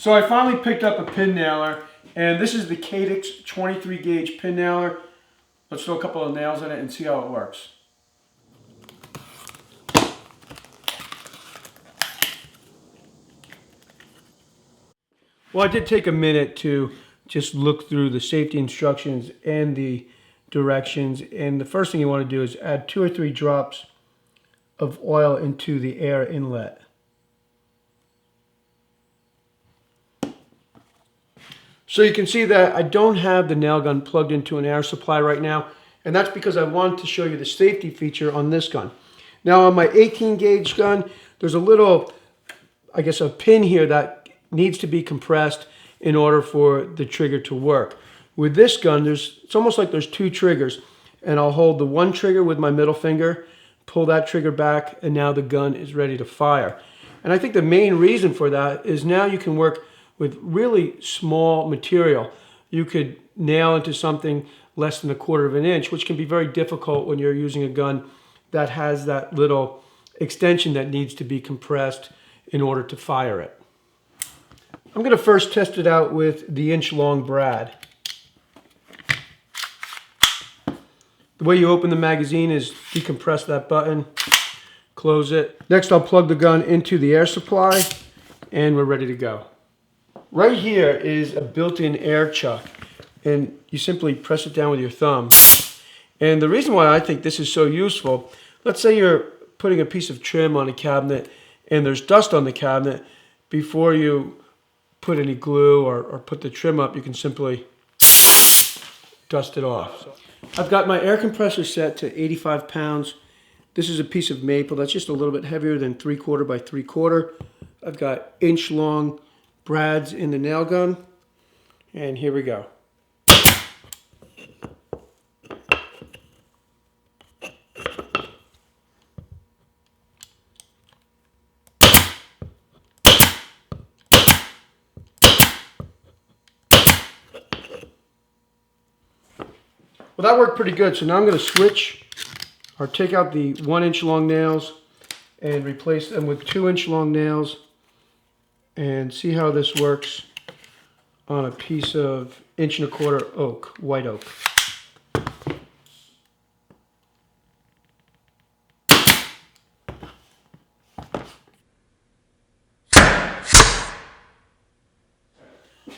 So I finally picked up a pin nailer, and this is the Cadex 23 gauge pin nailer. Let's throw a couple of nails in it and see how it works. Well, I did take a minute to just look through the safety instructions and the directions, and the first thing you want to do is add 2 or 3 drops of oil into the air inlet. So you can see that I don't have the nail gun plugged into an air supply right now, and that's because I wanted to show you the safety feature on this gun. Now on my 18 gauge gun, there's a little, I guess, a pin here that needs to be compressed in order for the trigger to work. With this gun, it's almost like there's 2 triggers, and I'll hold the one trigger with my middle finger, pull that trigger back, and now the gun is ready to fire. And I think the main reason for that is now you can work with really small material. You could nail into something less than 1/4 of an inch, which can be very difficult when you're using a gun that has that little extension that needs to be compressed in order to fire it. I'm going to first test it out with the inch-long brad. The way you open the magazine is decompress that button, close it. Next I'll plug the gun into the air supply, and we're ready to go. Right here is a built-in air chuck, and you simply press it down with your thumb. And the reason why I think this is so useful, let's say you're putting a piece of trim on a cabinet and there's dust on the cabinet. Before you put any glue or put the trim up, you can simply dust it off. I've got my air compressor set to 85 pounds. This is a piece of maple that's just a little bit heavier than 3/4 by 3/4. I've got inch-long brads in the nail gun, and here we go. Well, that worked pretty good, so now I'm going to switch or take out the 1-inch long nails and replace them with 2-inch long nails, and see how this works on a piece of 1.25 inch oak, white oak.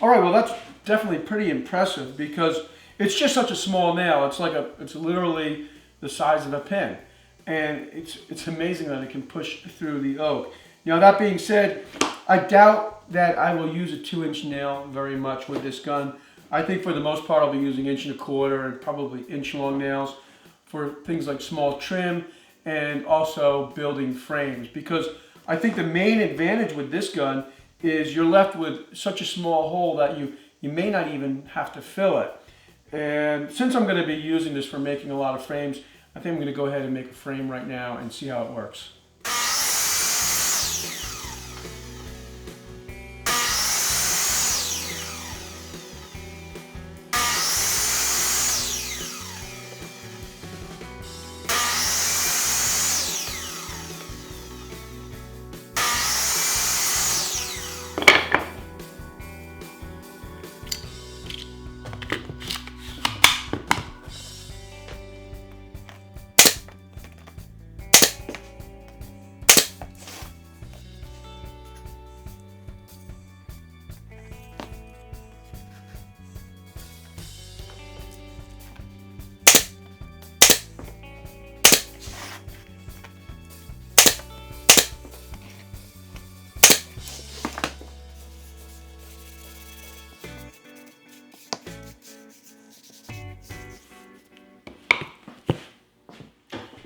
All right, well that's definitely pretty impressive because it's just such a small nail. It's literally the size of a pin, and it's amazing that it can push through the oak. Now that being said, I doubt that I will use a 2-inch nail very much with this gun. I think for the most part I'll be using 1.25 inch and probably inch-long nails for things like small trim and also building frames, because I think the main advantage with this gun is you're left with such a small hole that you may not even have to fill it. And since I'm going to be using this for making a lot of frames, I think I'm going to go ahead and make a frame right now and see how it works.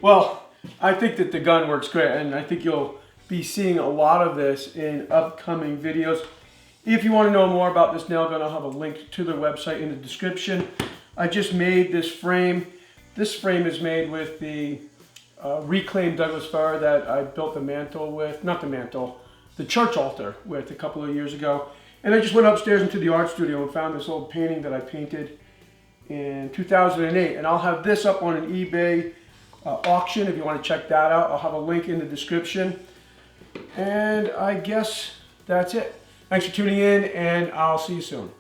Well, I think that the gun works great, and I think you'll be seeing a lot of this in upcoming videos. If you want to know more about this nail gun, I'll have a link to their website in the description. I just made this frame. This frame is made with the reclaimed Douglas fir that I built the mantle with, not the mantle, the church altar with a couple of years ago. And I just went upstairs into the art studio and found this old painting that I painted in 2008. And I'll have this up on an eBay auction if you want to check that out. I'll have a link in the description. And I guess that's it. Thanks for tuning in, and I'll see you soon.